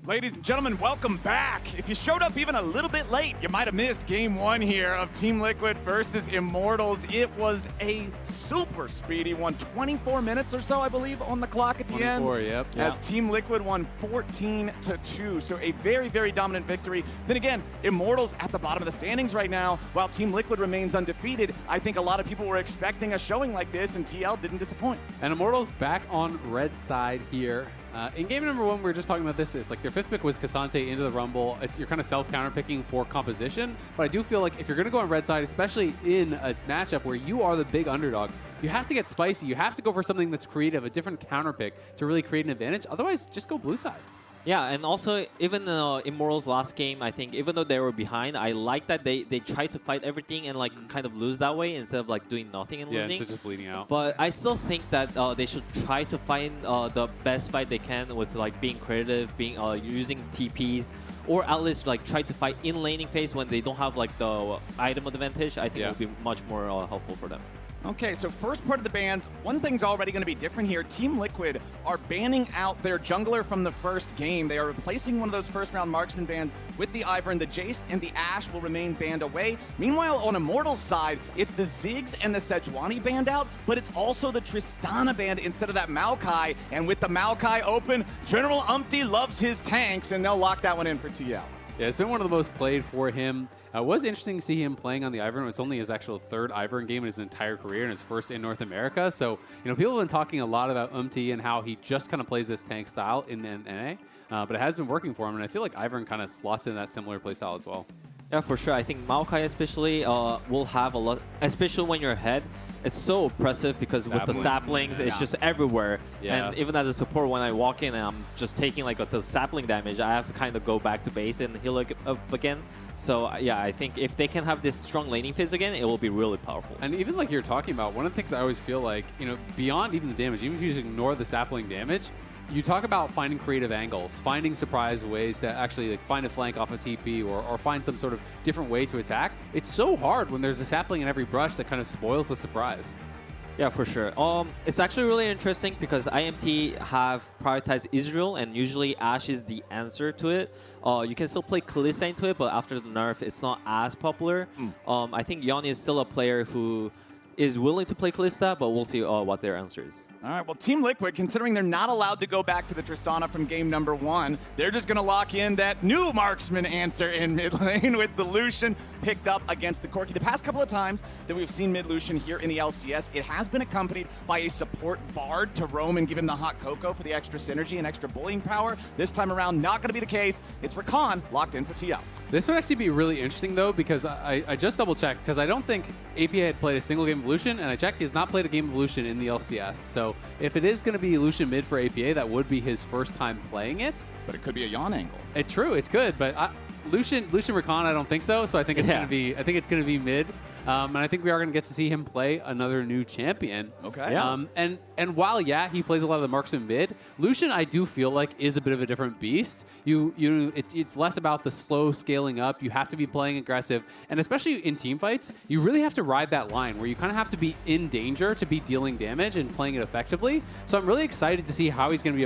Ladies and gentlemen, welcome back. If you showed up even a little bit late, you might have missed game one here of Team Liquid versus Immortals. It was a super speedy one, 24 minutes or so, I believe, on the clock at the end. 24, yep. As Team Liquid won 14-2, so a very, very dominant victory. Then again, Immortals at the bottom of the standings right now, while Team Liquid remains undefeated. I think a lot of people were expecting a showing like this, and TL didn't disappoint. And Immortals back on red side here. In game number one, we were just talking about this. It's like their fifth pick was Cassante into the Rumble. You're kind of self-counter picking for composition. But I do feel like if you're going to go on red side, especially in a matchup where you are the big underdog, you have to get spicy. You have to go for something that's creative, a different counter pick to really create an advantage. Otherwise, just go blue side. Yeah, and also, even Immortals' last game, I think, even though they were behind, I like that they tried to fight everything and, like, kind of lose that way instead of, like, doing nothing and losing. Yeah, so just bleeding out. But I still think that they should try to find the best fight they can with, like, being creative, being using TPs, or at least, like, try to fight in laning phase when they don't have, like, the item advantage. I think it would be much more helpful for them. Okay, so first part of the bans, one thing's already going to be different here. Team Liquid are banning out their jungler from the first game. They are replacing one of those first-round marksman bans with the Ivern. The Jace and the Ashe will remain banned away. Meanwhile, on Immortals' side, it's the Ziggs and the Sejuani banned out, but it's also the Tristana banned instead of that Maokai. And with the Maokai open, General UmTi loves his tanks, and they'll lock that one in for TL. Yeah, it's been one of the most played for him. It was interesting to see him playing on the Ivern. It's only his actual third Ivern game in his entire career and his first in North America. So, you know, people have been talking a lot about UmTi and how he just kind of plays this tank style in NA. But it has been working for him, and I feel like Ivern kind of slots in that similar play style as well. Yeah, for sure. I think Maokai especially will have a lot, especially when you're ahead. It's so oppressive because with the saplings, it's just everywhere. Yeah. And even as a support, when I walk in and I'm just taking like the sapling damage, I have to kind of go back to base and heal up again. So, yeah, I think if they can have this strong laning phase again, it will be really powerful. And even like you're talking about, one of the things I always feel like, you know, beyond even the damage, even if you just ignore the sapling damage, you talk about finding creative angles, finding surprise ways to actually like find a flank off a TP or find some sort of different way to attack. It's so hard when there's a sapling in every brush that kind of spoils the surprise. Yeah, for sure. It's actually really interesting because IMT have prioritized Ezreal, and usually Ashe is the answer to it. You can still play Kalista into it, but after the nerf, it's not as popular. I think Yeon is still a player who is willing to play Kalista, but we'll see what their answer is. All right, well, Team Liquid, considering they're not allowed to go back to the Tristana from game number one, they're just going to lock in that new marksman answer in mid lane with the Lucian picked up against the Corki. The past couple of times that we've seen mid Lucian here in the LCS, it has been accompanied by a support bard to roam and give him the hot cocoa for the extra synergy and extra bullying power. This time around, not going to be the case. It's Rakan locked in for TL. This would actually be really interesting, though, because I just double-checked, because I don't think APA had played a single game of Lucian, and I checked, he has not played a game of Lucian in the LCS. So if it is going to be Lucian mid for APA, that would be his first time playing it. But it could be a Yeon angle. True, it could, but Lucian Rakan, I don't think so. So I think it's going to be mid. And I think we are going to get to see him play another new champion. Okay. Yeah. And while, he plays a lot of the marksman mid, Lucian, I do feel like, is a bit of a different beast. It's less about the slow scaling up. You have to be playing aggressive. And especially in team fights, you really have to ride that line where you kind of have to be in danger to be dealing damage and playing it effectively. So I'm really excited to see how he's going to be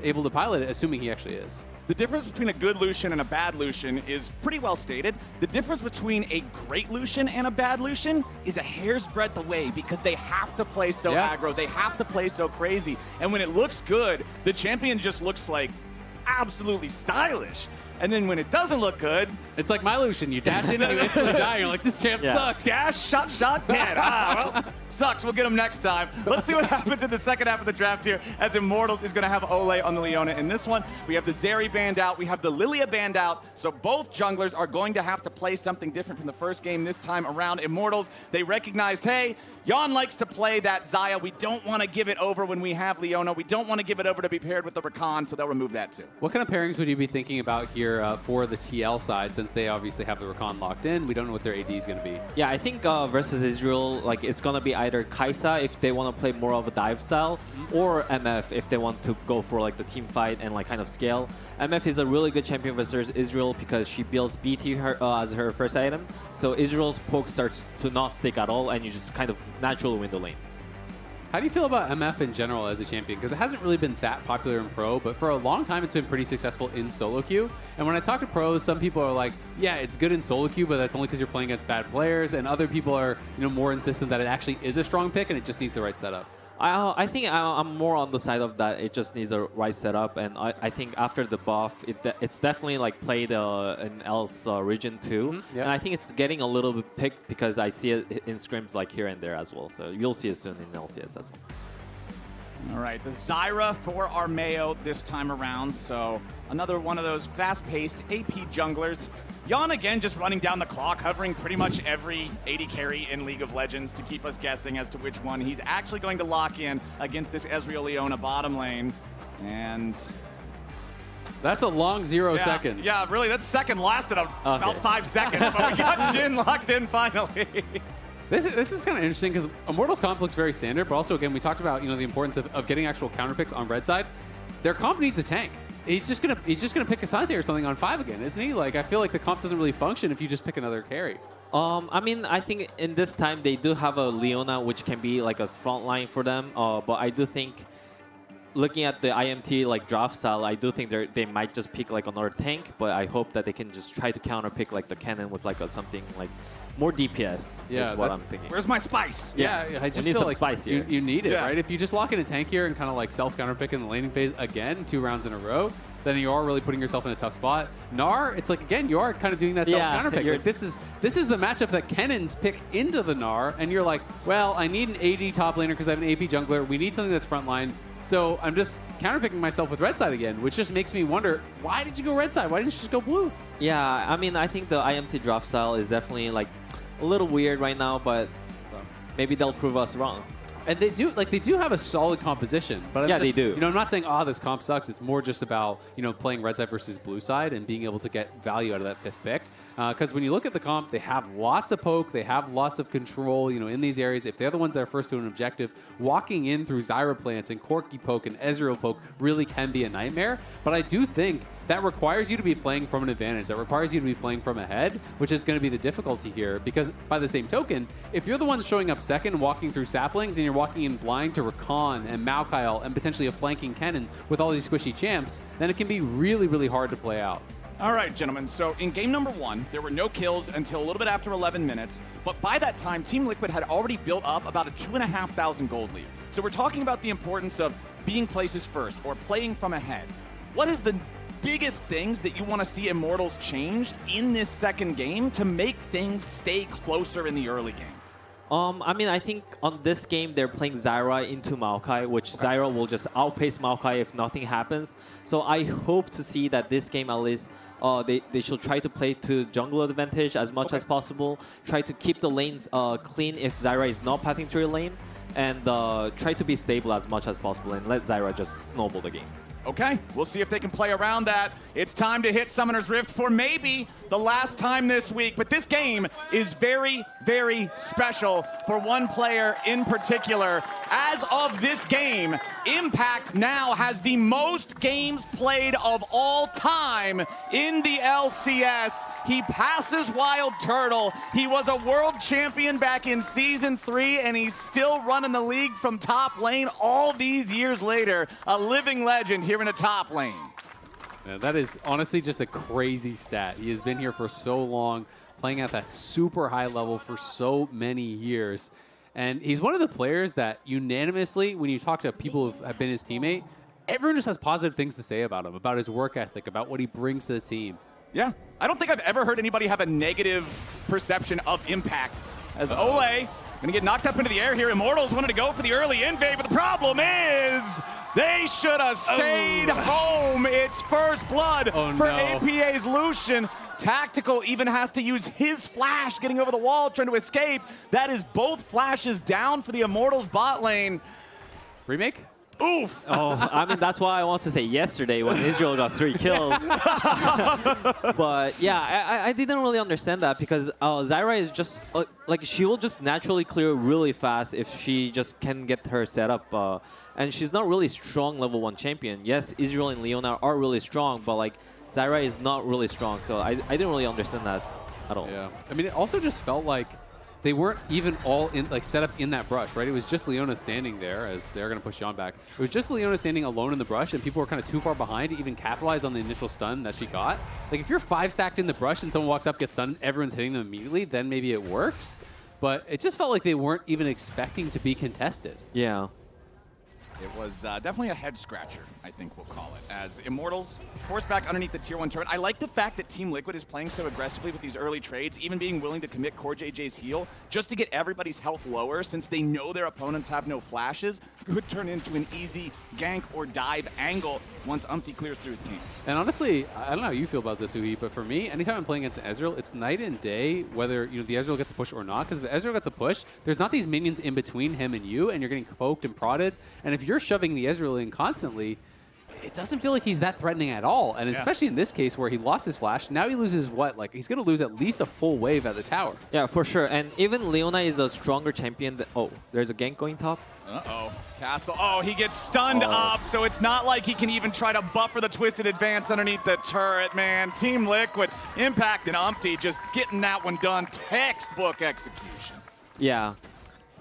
able to pilot it, assuming he actually is. The difference between a good Lucian and a bad Lucian is pretty well stated. The difference between a great Lucian and a bad Lucian is a hair's breadth away because they have to play so aggro. They have to play so crazy. And when it looks good, the champion just looks like absolutely stylish. And then when it doesn't look good, it's like my Lucian. You dash in and you instantly die. You're like, this champ sucks. Dash, shot, dead. Well, sucks. We'll get him next time. Let's see what happens in the second half of the draft here as Immortals is going to have Olleh on the Leona. In this one, we have the Zeri banned out. We have the Lilia banned out. So both junglers are going to have to play something different from the first game this time around. Immortals, they recognized, hey, Yeon likes to play that Zyra. We don't want to give it over when we have Leona. We don't want to give it over to be paired with the Rakan, so they'll remove that too. What kind of pairings would you be thinking about here for the TL side, since they obviously have the Rakan locked in? We don't know what their AD is going to be. Yeah, I think versus Ezreal, like, it's going to be either Kai'Sa if they want to play more of a dive style, or MF if they want to go for like the team fight and like kind of scale. MF is a really good champion versus Ezreal because she builds BT as her first item. So Ezreal's poke starts to not stick at all, and you just kind of naturally win the lane. How do you feel about MF in general as a champion? Because it hasn't really been that popular in pro, but for a long time it's been pretty successful in solo queue. And when I talk to pros, some people are like, yeah, it's good in solo queue, but that's only because you're playing against bad players. And other people are, more insistent that it actually is a strong pick and it just needs the right setup. I think I'm more on the side of that. It just needs a right setup, and I think after the buff, it's definitely like played in L's region too. Yeah. And I think it's getting a little bit picked because I see it in scrims like here and there as well. So you'll see it soon in LCS as well. All right, the Zyra for Armao this time around. So another one of those fast-paced AP junglers. Yeon again just running down the clock, hovering pretty much every AD carry in League of Legends to keep us guessing as to which one he's actually going to lock in against this Ezreal Leona bottom lane. And that's a long 0 seconds. Yeah, really, that second lasted about 5 seconds, but we got Jhin locked in finally. This is kind of interesting because Immortals comp looks very standard, but also, again, we talked about the importance of getting actual counter picks on red side. Their comp needs a tank. He's just gonna pick Asante or something on 5 again, isn't he? Like, I feel like the comp doesn't really function if you just pick another carry. I mean, I think in this time they do have a Leona, which can be like a front line for them. But I do think, looking at the IMT like draft style, I do think they might just pick like another tank. But I hope that they can just try to counter pick like the Kennen with like something like more DPS. Yeah, is what I'm thinking. Where's my spice? Yeah, I just need feel some like spice here. you need it, Yeah. right? If you just lock in a tank here and kind of like self counter pick in the laning phase again 2 rounds in a row, then you are really putting yourself in a tough spot. Gnar, it's like, again, you are kind of doing that self counter pick. Like, this is the matchup that Kennen's pick into the Gnar, and you're like, well, I need an AD top laner because I have an AP jungler. We need something that's frontline. So I'm just counterpicking myself with red side again, which just makes me wonder, why did you go red side? Why didn't you just go blue? Yeah, I mean, I think the IMT draft style is definitely like a little weird right now, but maybe they'll prove us wrong. And they do have a solid composition, but they do. I'm not saying, this comp sucks. It's more just about playing red side versus blue side and being able to get value out of that 5th pick. Because when you look at the comp, they have lots of poke, they have lots of control, in these areas. If they're the ones that are first to an objective, walking in through Zyra plants and Corki poke and Ezreal poke really can be a nightmare. But I do think that requires you to be playing from an advantage. That requires you to be playing from ahead, which is going to be the difficulty here. Because by the same token, if you're the one showing up second, walking through saplings, and you're walking in blind to Rakan and Maokai and potentially a flanking Kennen with all these squishy champs, then it can be really, really hard to play out. All right, gentlemen, so in game number 1, there were no kills until a little bit after 11 minutes, but by that time, Team Liquid had already built up about a 2,500 gold lead. So we're talking about the importance of being places first or playing from ahead. What is the biggest things that you want to see Immortals change in this second game to make things stay closer in the early game? I mean, I think on this game, they're playing Zyra into Maokai, which Zyra will just outpace Maokai if nothing happens. So I hope to see that this game, at least, they should try to play to jungle advantage as much as possible. Try to keep the lanes clean if Zyra is not pathing through your lane. And try to be stable as much as possible and let Zyra just snowball the game. Okay, we'll see if they can play around that. It's time to hit Summoner's Rift for maybe the last time this week. But this game is very, very special for one player in particular. As of this game, Impact now has the most games played of all time in the LCS. He passes Wild Turtle. He was a world champion back in Season 3, and he's still running the league from top lane all these years later. A living legend here in a top lane. Yeah, that is honestly just a crazy stat. He has been here for so long, playing at that super high level for so many years. And he's one of the players that unanimously, when you talk to people who have been his teammate, everyone just has positive things to say about him, about his work ethic, about what he brings to the team. Yeah, I don't think I've ever heard anybody have a negative perception of Impact. As Olleh gonna get knocked up into the air here. Immortals wanted to go for the early invade, but the problem is they should have stayed home. It's first blood for APA's Lucian. Tactical even has to use his flash, getting over the wall, trying to escape. That is both flashes down for the Immortals bot lane. Remake? Oof. I mean, that's why I want to say yesterday when Ezreal got 3 kills. But yeah, I didn't really understand that because Zyra is just, like, she will just naturally clear really fast if she just can get her set up. And she's not really strong level 1 champion. Yes, Ezreal and Leona are really strong, but like, Zyra is not really strong. So I didn't really understand that at all. Yeah. I mean, it also just felt like they weren't even all in like set up in that brush, right? It was just Leona standing there as they're going to push Yeon back. It was just Leona standing alone in the brush, and people were kind of too far behind to even capitalize on the initial stun that she got. Like if you're 5-stacked in the brush and someone walks up, gets stunned, everyone's hitting them immediately, then maybe it works. But it just felt like they weren't even expecting to be contested. Yeah. It was definitely a head scratcher, I think we'll call it, as Immortals forced back underneath the tier 1 turret. I like the fact that Team Liquid is playing so aggressively with these early trades, even being willing to commit CoreJJ's heal just to get everybody's health lower, since they know their opponents have no flashes. Could turn into an easy gank or dive angle once UmTi clears through his camps. And honestly, I don't know how you feel about this, Huhi, but for me, anytime I'm playing against Ezreal, it's night and day whether the Ezreal gets a push or not. Because if the Ezreal gets a push, there's not these minions in between him and you, and you're getting poked and prodded. And if you're shoving the Ezreal in constantly, it doesn't feel like he's that threatening at all. And especially in this case where he lost his flash, now he loses what? Like, he's going to lose at least a full wave at the tower. Yeah, for sure. And even Leona is a stronger champion. Oh, there's a gank going top. Uh-oh. Castle. Oh, he gets stunned up, so it's not like he can even try to buffer the twisted advance underneath the turret, man. Team Liquid, Impact, and UmTi just getting that one done. Textbook execution. Yeah.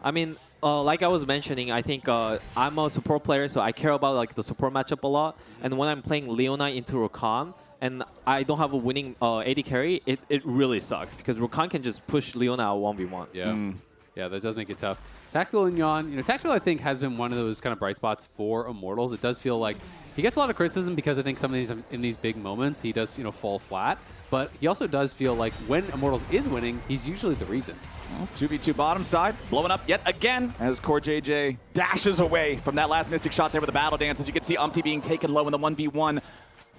I mean, like I was mentioning, I think I'm a support player, so I care about like the support matchup a lot. And when I'm playing Leona into Rakan, and I don't have a winning AD carry, it really sucks because Rakan can just push Leona out 1v1. Yeah. Yeah, that does make it tough. Tactical and Yeon, Tactical I think has been one of those kind of bright spots for Immortals. It does feel like he gets a lot of criticism because I think some of these in these big moments he does fall flat. But he also does feel like when Immortals is winning, he's usually the reason. Well, 2v2 bottom side, blowing up yet again as CoreJJ dashes away from that last Mystic shot there with the battle dance. As you can see, UmTi being taken low in the 1v1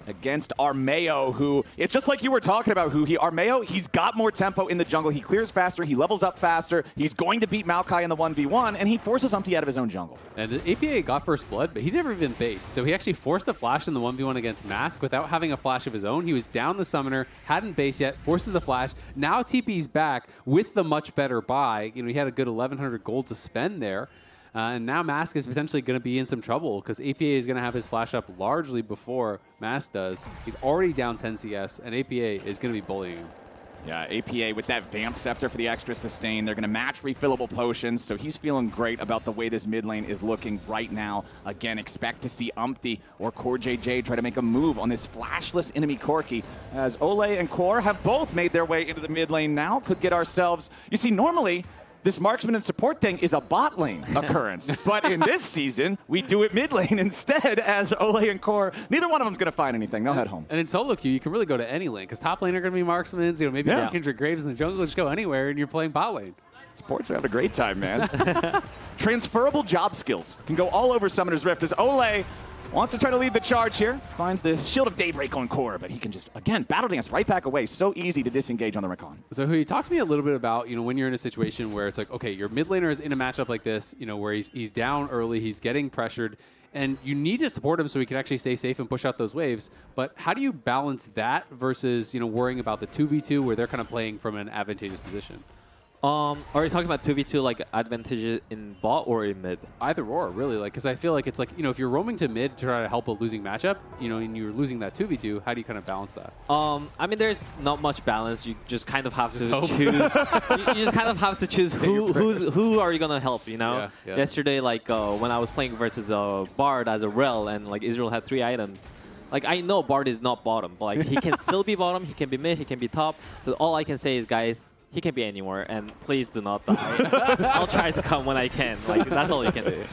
against Armao, who, it's just like you were talking about, Huhi. Armao, he's got more tempo in the jungle. He clears faster. He levels up faster. He's going to beat Maokai in the 1v1, and he forces UmTi out of his own jungle. And the APA got first blood, but he never even based. So he actually forced the flash in the 1v1 against Mask without having a flash of his own. He was down the summoner, hadn't based yet, forces the flash. Now TP's back with the much better buy. He had a good 1,100 gold to spend there. And now Mask is potentially going to be in some trouble because APA is going to have his flash up largely before Mask does. He's already down 10 CS, and APA is going to be bullying him. Yeah, APA with that Vamp Scepter for the extra sustain. They're going to match refillable potions, so he's feeling great about the way this mid lane is looking right now. Again, expect to see UmTi or CoreJJ try to make a move on this flashless enemy Corki, as Olleh and Core have both made their way into the mid lane now. Could get ourselves... You see, normally... this marksman and support thing is a bot lane occurrence. But in this season, we do it mid lane instead, as Olleh and Core, neither one of them's going to find anything. They'll head home. And in solo queue, you can really go to any lane, because top lane are going to be marksmen. Maybe Kindred Graves in the jungle, just go anywhere, and you're playing bot lane. Sports are having a great time, man. Transferable job skills can go all over Summoner's Rift as Olleh wants to try to lead the charge here. Finds the Shield of Daybreak on Core, but he can just, again, battle dance right back away. So easy to disengage on the Rakan. So Huhi, talk to me a little bit about, when you're in a situation where it's like, okay, your mid laner is in a matchup like this, where he's down early, he's getting pressured, and you need to support him so he can actually stay safe and push out those waves. But how do you balance that versus, worrying about the 2v2 where they're kind of playing from an advantageous position? Are you talking about 2v2 like advantage in bot or in mid? Either or, really. Because I feel like it's like, if you're roaming to mid to try to help a losing matchup, and you're losing that 2v2, how do you kind of balance that? I mean, there's not much balance. You just kind of have to choose. you just kind of have to choose who are you gonna help. Yeah. Yesterday, when I was playing versus Bard as a rel, and Israel had 3 items. I know Bard is not bottom, but he can still be bottom. He can be mid. He can be top. So all I can say is, guys, he can be anywhere, and please do not die. I'll try to come when I can. That's all you can do.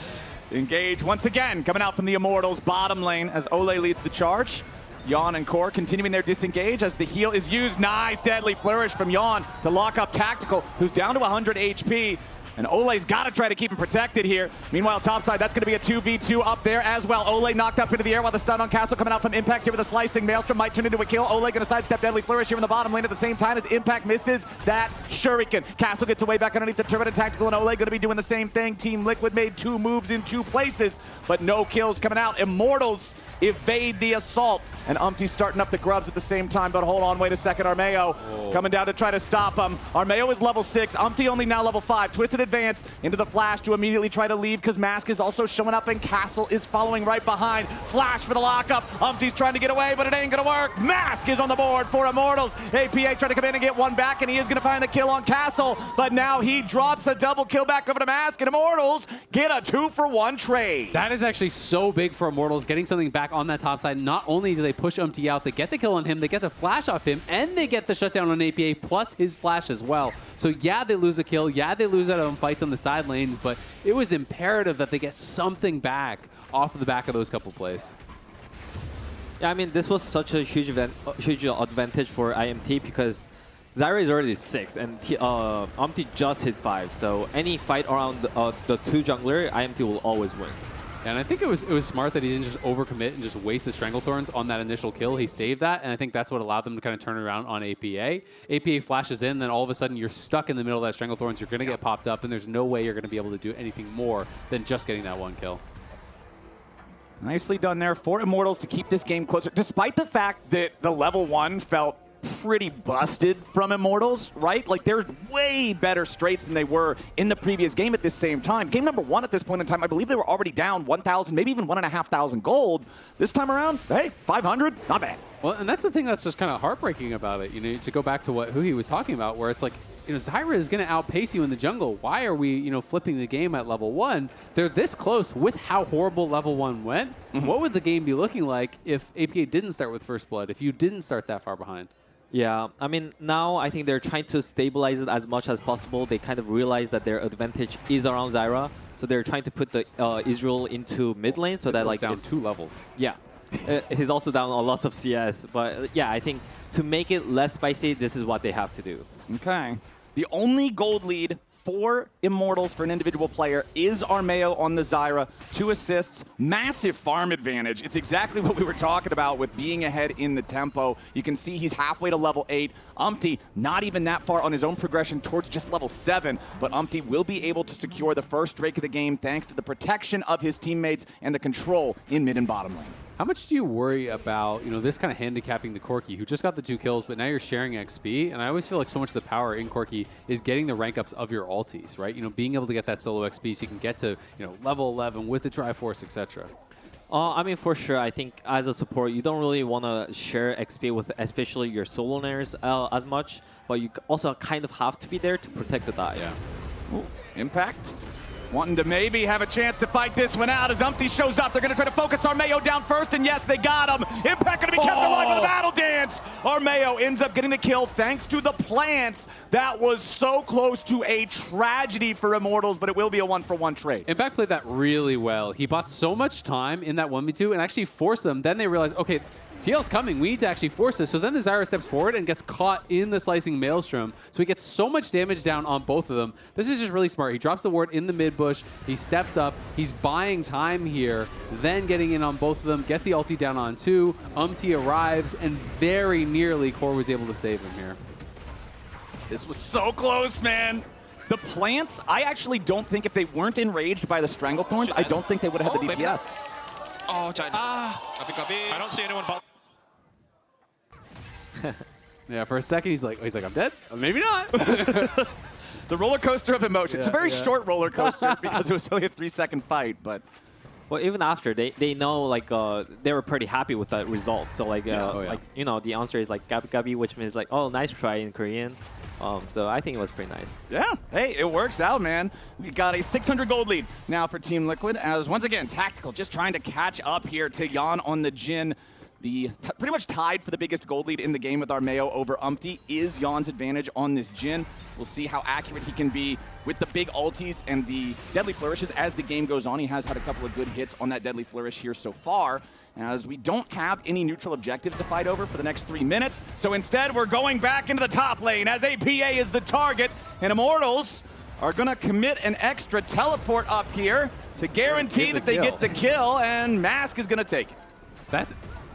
Engage once again, coming out from the Immortals bottom lane as Olleh leads the charge. Yeon and Core continuing their disengage as the heal is used. Nice deadly flourish from Yeon to lock up Tactical, who's down to 100 HP. And Olleh's got to try to keep him protected here. Meanwhile, topside, that's going to be a 2v2 up there as well. Olleh knocked up into the air while the stun on Castle coming out from Impact here with a slicing. Maelstrom might turn into a kill. Olleh going to sidestep Deadly Flourish here in the bottom lane at the same time as Impact misses that Shuriken. Castle gets away back underneath the turret and Tactical, and Olleh going to be doing the same thing. Team Liquid made 2 moves in 2 places, but no kills coming out. Immortals evade the assault. And UmTi's starting up the grubs at the same time, but hold on, wait a second, Armao coming down to try to stop him. Armao is level 6, UmTi only now level 5. Twisted advance into the flash to immediately try to leave because Mask is also showing up and Castle is following right behind. Flash for the lockup, UmTi's trying to get away, but it ain't gonna work. Mask is on the board for Immortals. APA trying to come in and get one back, and he is gonna find the kill on Castle, but now he drops a double kill back over to Mask, and Immortals get a 2-for-1 trade. That is actually so big for Immortals, getting something back on that top side. Not only do they push UmTi out, they get the kill on him, they get the flash off him, and they get the shutdown on APA plus his flash as well. So yeah, they lose a kill, yeah, they lose out on fights on the side lanes, but it was imperative that they get something back off of the back of those couple plays. Yeah, I mean, this was such a huge advantage for IMT because Zyra is already 6 and UmTi just hit 5. So any fight around the 2 jungler, IMT will always win. And I think it was smart that he didn't just overcommit and just waste the Stranglethorns on that initial kill. He saved that, and I think that's what allowed them to kind of turn around on APA. APA flashes in, then all of a sudden you're stuck in the middle of that Stranglethorns. You're going to get popped up, and there's no way you're going to be able to do anything more than just getting that one kill. Nicely done there for Immortals to keep this game closer, despite the fact that the level 1 felt pretty busted from Immortals, right? Like, they're way better straights than they were in the previous game at this same time. Game number 1 at this point in time, I believe they were already down 1,000, maybe even 1,500 gold. This time around, hey, 500, not bad. Well, and that's the thing that's just kind of heartbreaking about it, you know, to go back to what Huhi was talking about, where it's like, you know, Zyra is going to outpace you in the jungle. Why are we, you know, flipping the game at level 1? They're this close with how horrible level 1 went. What would the game be looking like if APA didn't start with First Blood, if you didn't start that far behind? Yeah, I mean, now I think they're trying to stabilize it as much as possible. They kind of realize that their advantage is around Zyra, so they're trying to put the Ezreal into mid lane so that like down it's 2 levels. Yeah, he's also down on lots of CS, but yeah, I think to make it less spicy, this is what they have to do. Okay, the only gold lead for Immortals for an individual player is Armao on the Zyra. 2 assists, massive farm advantage. It's exactly what we were talking about with being ahead in the tempo. You can see he's halfway to level 8. UmTi not even that far on his own progression towards just level 7, but UmTi will be able to secure the first Drake of the game thanks to the protection of his teammates and the control in mid and bottom lane. How much do you worry about, you know, this kind of handicapping the Corki, who just got the 2 kills, but now you're sharing XP? And I always feel like so much of the power in Corki is getting the rank ups of your ultis, right? You know, being able to get that solo XP so you can get to, you know, level 11 with the Triforce, etc. I mean, for sure, I think as a support, you don't really want to share XP with especially your solo laners as much, but you also kind of have to be there to protect the dive. Yeah. Ooh, Impact wanting to maybe have a chance to fight this one out as UmTi shows up. They're going to try to focus Armao down first, and yes, they got him. Impact going to be kept alive with the battle dance. Armao ends up getting the kill thanks to the plants. That was so close to a tragedy for Immortals, but it will be a 1-for-1 trade. Impact played that really well. He bought so much time in that 1v2 and actually forced them. Then they realized, okay, TL's coming. We need to actually force this. So then the Zyra steps forward and gets caught in the slicing maelstrom. So he gets so much damage down on both of them. This is just really smart. He drops the ward in the mid bush. He steps up. He's buying time here. Then getting in on both of them. Gets the ulti down on 2. UmTi arrives and very nearly Core was able to save him here. This was so close, man. The plants, I actually don't think if they weren't enraged by the Stranglethorns, I don't think they would have had the DPS. Oh, China. I don't see anyone. Yeah, for a second he's like, I'm dead? Maybe not. The roller coaster of emotions. It's a very short roller coaster because it was only a 3-second fight, but... Well, even after, they know, like, they were pretty happy with that result. So, like, like, you know, the answer is, like, gabi gabi, which means, like, oh, nice try in Korean. So I think it was pretty nice. Yeah, hey, it works out, man. We got a 600 gold lead now for Team Liquid, as once again, Tactical just trying to catch up here to Yeon on the Jhin. Pretty much tied for the biggest gold lead in the game with Armao over UmTi is Yeon's advantage on this Jhin. We'll see how accurate he can be with the big ultis and the deadly flourishes as the game goes on. He has had a couple of good hits on that deadly flourish here so far, as we don't have any neutral objectives to fight over for the next 3 minutes. So instead, we're going back into the top lane as APA is the target, and Immortals are going to commit an extra teleport up here to guarantee that they get the kill, and Mask is going to take it.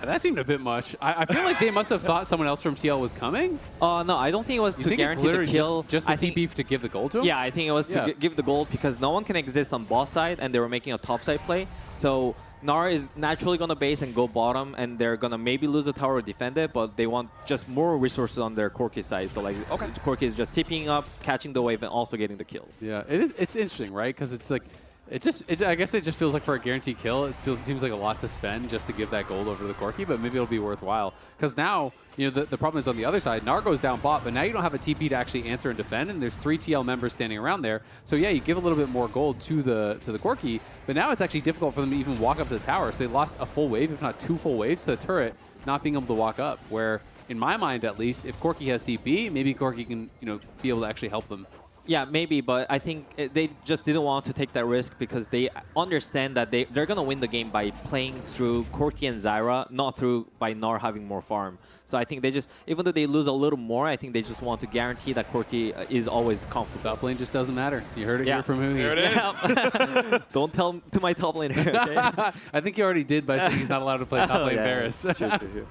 That seemed a bit much. I feel like they must have thought someone else from TL was coming. No, I don't think it was to guarantee the kill. Just the TP to give the gold to him? Yeah, I think it was to give the gold because no one can exist on boss side, and they were making a top side play. So Gnar is naturally going to base and go bottom, and they're going to maybe lose the tower or defend it, but they want just more resources on their Corki side. So like, Corki is just tipping up, catching the wave, and also getting the kill. Yeah, it's interesting, right? Because it's like, I guess it just feels like for a guaranteed kill, it still seems like a lot to spend just to give that gold over the Corki, but maybe it'll be worthwhile. Because now, you know, the problem is on the other side, Gnar goes down bot, but now you don't have a TP to actually answer and defend, and there's 3 TL members standing around there. So yeah, you give a little bit more gold to the Corki, but now it's actually difficult for them to even walk up to the tower. So they lost a full wave, if not 2 full waves, to the turret not being able to walk up. Where, in my mind at least, if Corki has TP, maybe Corki can, you know, be able to actually help them. Yeah, maybe, but I think they just didn't want to take that risk because they understand that they're going to win the game by playing through Corki and Zyra, not through by Gnar having more farm. So I think they just, even though they lose a little more, I think they just want to guarantee that Corki is always comfortable. Top lane just doesn't matter. You heard it here from Huhi. There it is. Don't tell to my top laner, okay? I think he already did by saying he's not allowed to play top lane Varus.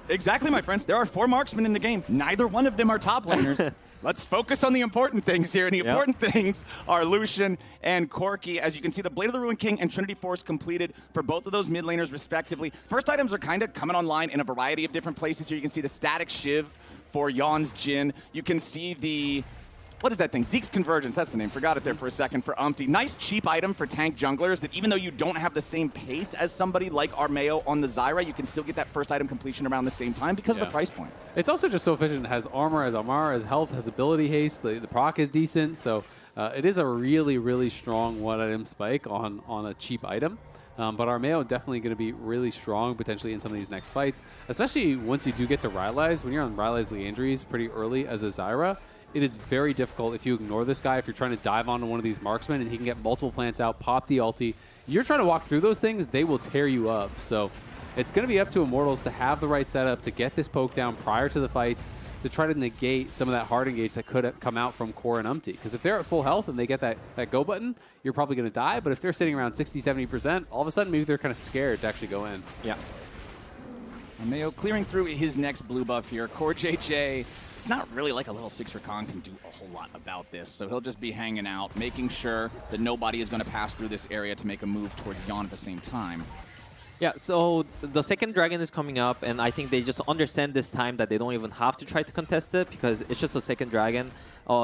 Exactly, my friends. There are 4 marksmen in the game. Neither one of them are top laners. Let's focus on the important things here, and the important things are Lucian and Corki. As you can see, the Blade of the Ruined King and Trinity Force completed for both of those mid laners, respectively. First items are kind of coming online in a variety of different places here. You can see the Static Shiv for Yeon's Jhin. You can see the... What is that thing? Zeke's Convergence, that's the name. Forgot it there for a second for UmTi. Nice cheap item for tank junglers that even though you don't have the same pace as somebody like Armao on the Zyra, you can still get that first item completion around the same time because of the price point. It's also just so efficient. It has armor, has Armar, has health, has ability haste. The proc is decent, so it is a really, really strong one-item spike on a cheap item. But Armao definitely going to be really strong potentially in some of these next fights, especially once you do get to Rylai's. When you're on Rylai's Leandries pretty early as a Zyra, it is very difficult if you ignore this guy, if you're trying to dive onto one of these marksmen and he can get multiple plants out, pop the ulti. You're trying to walk through those things, they will tear you up. So it's going to be up to Immortals to have the right setup to get this poke down prior to the fights, to try to negate some of that hard engage that could have come out from Core and UmTi. Because if they're at full health and they get that go button, you're probably going to die. But if they're sitting around 60, 70%, all of a sudden maybe they're kind of scared to actually go in. Yeah. Armao clearing through his next blue buff here. CoreJJ, it's not really like a level 6 Rakan can do a whole lot about this. So he'll just be hanging out, making sure that nobody is going to pass through this area to make a move towards Yeon at the same time. Yeah, so the second dragon is coming up, and I think they just understand this time that they don't even have to try to contest it because it's just a second dragon.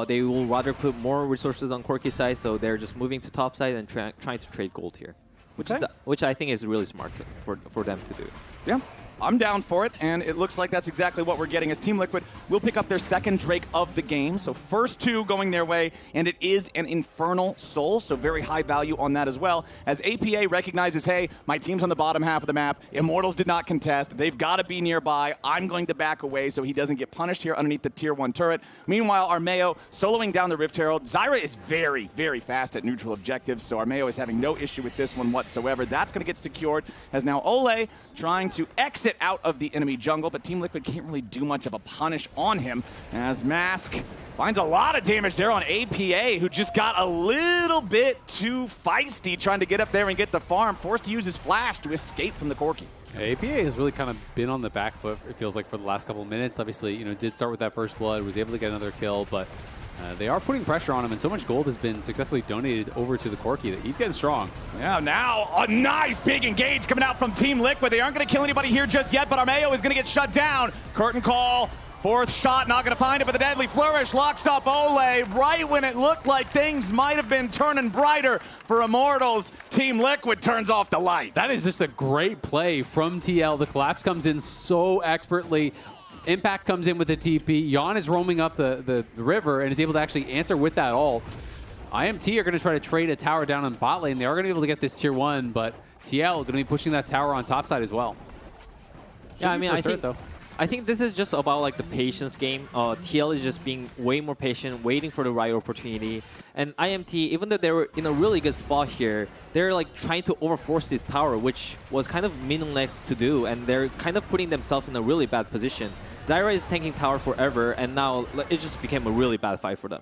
They will rather put more resources on Corki's side, so they're just moving to top side and trying to trade gold here, which I think is really smart for them to do. Yeah. I'm down for it, and it looks like that's exactly what we're getting as Team Liquid will pick up their second Drake of the game. So first 2 going their way, and it is an Infernal Soul, so very high value on that as well. As APA recognizes, hey, my team's on the bottom half of the map. Immortals did not contest. They've got to be nearby. I'm going to back away so he doesn't get punished here underneath the tier 1 turret. Meanwhile, Armao soloing down the Rift Herald. Zyra is very, very fast at neutral objectives, so Armao is having no issue with this one whatsoever. That's going to get secured as now Olleh trying to exit out of the enemy jungle, but Team Liquid can't really do much of a punish on him as Mask finds a lot of damage there on APA, who just got a little bit too feisty trying to get up there and get the farm, forced to use his flash to escape from the Corki. APA has really kind of been on the back foot, it feels like, for the last couple of minutes. Obviously, you know, did start with that first blood, was able to get another kill, but they are putting pressure on him, and so much gold has been successfully donated over to the Corki that he's getting strong. Yeah, now a nice big engage coming out from Team Liquid. They aren't going to kill anybody here just yet, but Armao is going to get shut down. Curtain call, 4th shot, not going to find it, but the deadly flourish locks up Olleh right when it looked like things might have been turning brighter for Immortals. Team Liquid turns off the light. That is just a great play from TL. The collapse comes in so expertly. Impact comes in with the TP. Yeon is roaming up the river and is able to actually answer with that ult. IMT are going to try to trade a tower down in bot lane. They are going to be able to get this tier 1, but TL going to be pushing that tower on top side as well. Yeah, I mean, I think this is just about like the patience game. TL is just being way more patient, waiting for the right opportunity. And IMT, even though they were in a really good spot here, they're like trying to overforce this tower, which was kind of meaningless to do, and they're kind of putting themselves in a really bad position. Zyra is tanking tower forever, and now it just became a really bad fight for them.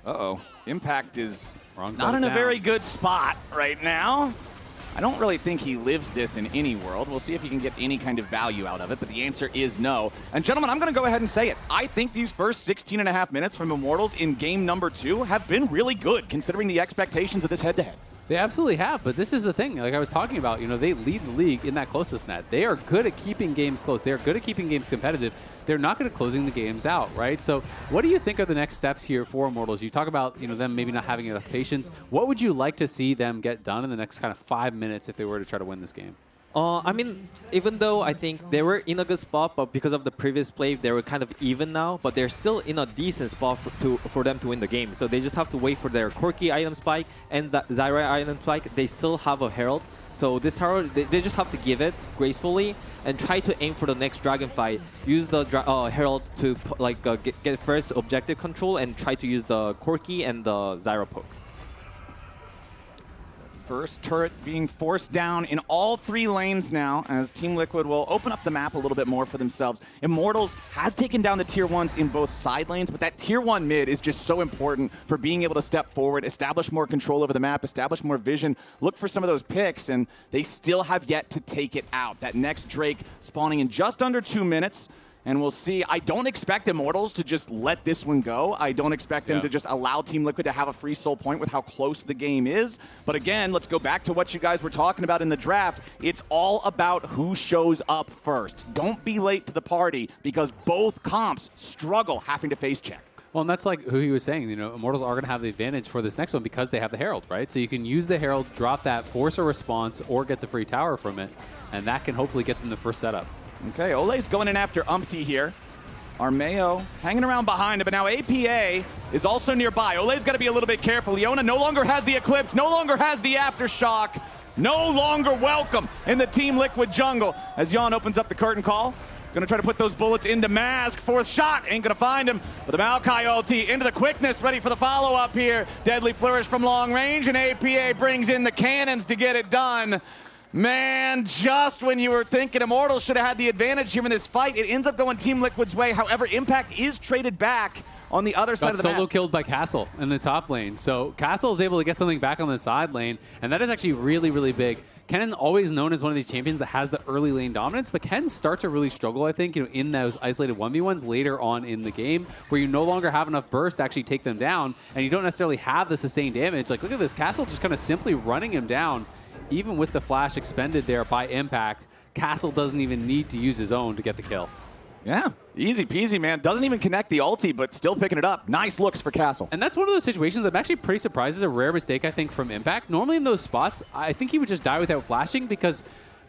Uh-oh. Impact is not in a very good spot right now. I don't really think he lives this in any world. We'll see if he can get any kind of value out of it, but the answer is no. And gentlemen, I'm going to go ahead and say it. I think these first 16.5 minutes from Immortals in game number 2 have been really good, considering the expectations of this head-to-head. They absolutely have, but this is the thing. Like I was talking about, they lead the league in that closest net. They are good at keeping games close. They are good at keeping games competitive. They're not good at closing the games out, right? So what do you think are the next steps here for Immortals? You talk about, them maybe not having enough patience. What would you like to see them get done in the next kind of 5 minutes if they were to try to win this game? I mean, even though I think they were in a good spot, but because of the previous play, they were kind of even now, but they're still in a decent spot for them to win the game. So they just have to wait for their Corki item spike and the Zyra item spike. They still have a Herald. So this Herald, they just have to give it gracefully and try to aim for the next dragon fight. Use the Herald to get first objective control and try to use the Corki and the Zyra pokes. First turret being forced down in all 3 lanes now as Team Liquid will open up the map a little bit more for themselves. Immortals has taken down the tier 1s in both side lanes, but that tier 1 mid is just so important for being able to step forward, establish more control over the map, establish more vision, look for some of those picks, and they still have yet to take it out. That next Drake spawning in just under 2 minutes. And we'll see. I don't expect Immortals to just let this one go. I don't expect them to just allow Team Liquid to have a free soul point with how close the game is. But again, let's go back to what you guys were talking about in the draft. It's all about who shows up first. Don't be late to the party because both comps struggle having to face check. Well, and that's like Huhi was saying, Immortals are going to have the advantage for this next one because they have the Herald, right? So you can use the Herald, drop that, force a response, or get the free tower from it, and that can hopefully get them the first setup. Okay, Olleh's going in after UmTi here. Armao hanging around behind him, but now APA is also nearby. Olleh's got to be a little bit careful. Leona no longer has the Eclipse, no longer has the Aftershock, no longer welcome in the Team Liquid jungle. As Yeon opens up the curtain call, going to try to put those bullets into Mask. 4th shot, ain't going to find him. But the Maokai ulti into the quickness, ready for the follow-up here. Deadly flourish from long range, and APA brings in the cannons to get it done. Man, just when you were thinking Immortals should have had the advantage here in this fight, it ends up going Team Liquid's way. However, Impact is traded back on the other side of the map. Solo killed by Castle in the top lane. So Castle is able to get something back on the side lane, and that is actually really, really big. Kennen always known as one of these champions that has the early lane dominance, but can start to really struggle, I think, in those isolated 1v1s later on in the game, where you no longer have enough burst to actually take them down, and you don't necessarily have the sustained damage. Like, look at this, Castle just kind of simply running him down. Even with the flash expended there by Impact, Castle doesn't even need to use his own to get the kill. Yeah, easy peasy, man. Doesn't even connect the ulti, but still picking it up. Nice looks for Castle. And that's one of those situations I'm actually pretty surprised is a rare mistake, I think, from Impact. Normally in those spots, I think he would just die without flashing because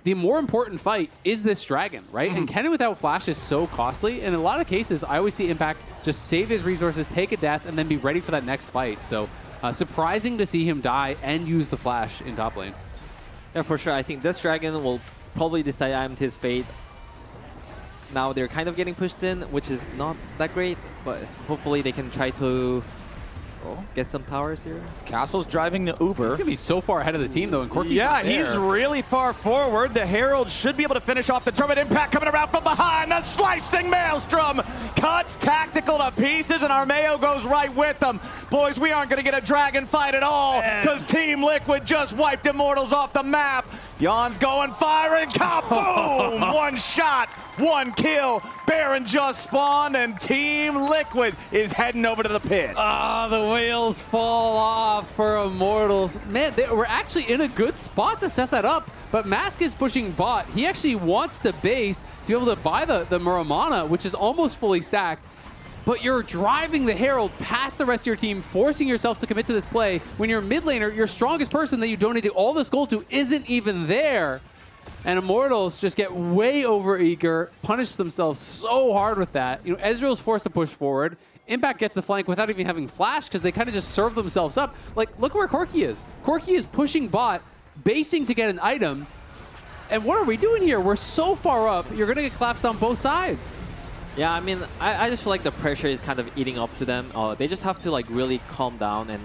the more important fight is this dragon, right? And Kennen without flash is so costly. In a lot of cases, I always see Impact just save his resources, take a death, and then be ready for that next fight. So surprising to see him die and use the flash in top lane. Yeah, for sure. I think this dragon will probably decide IMT's fate. Now they're kind of getting pushed in, which is not that great, but hopefully they can try to get some towers here. Castle's driving the Uber. He's going to be so far ahead of the team, though, and Corki. Yeah, he's really far forward. The Herald should be able to finish off the turret. Impact coming around from behind. The slicing Maelstrom cuts Tactical to pieces, and Armao goes right with them. Boys, we aren't going to get a dragon fight at all because Team Liquid just wiped Immortals off the map. Yeon's going firing, kaboom! One shot, one kill. Baron just spawned, and Team Liquid is heading over to the pit. The wheels fall off for Immortals. Man, they were actually in a good spot to set that up, but Mask is pushing bot. He actually wants to base to be able to buy the Muramana, which is almost fully stacked. But you're driving the Herald past the rest of your team, forcing yourself to commit to this play when your mid laner, your strongest person that you donated all this gold to, isn't even there. And Immortals just get way over eager, punish themselves so hard with that. Ezreal's forced to push forward. Impact gets the flank without even having flash because they kind of just serve themselves up. Like, look where Corki is. Corki is pushing bot, basing to get an item. And what are we doing here? We're so far up, you're going to get collapsed on both sides. Yeah, I mean, I just feel like the pressure is kind of eating up to them. They just have to really calm down and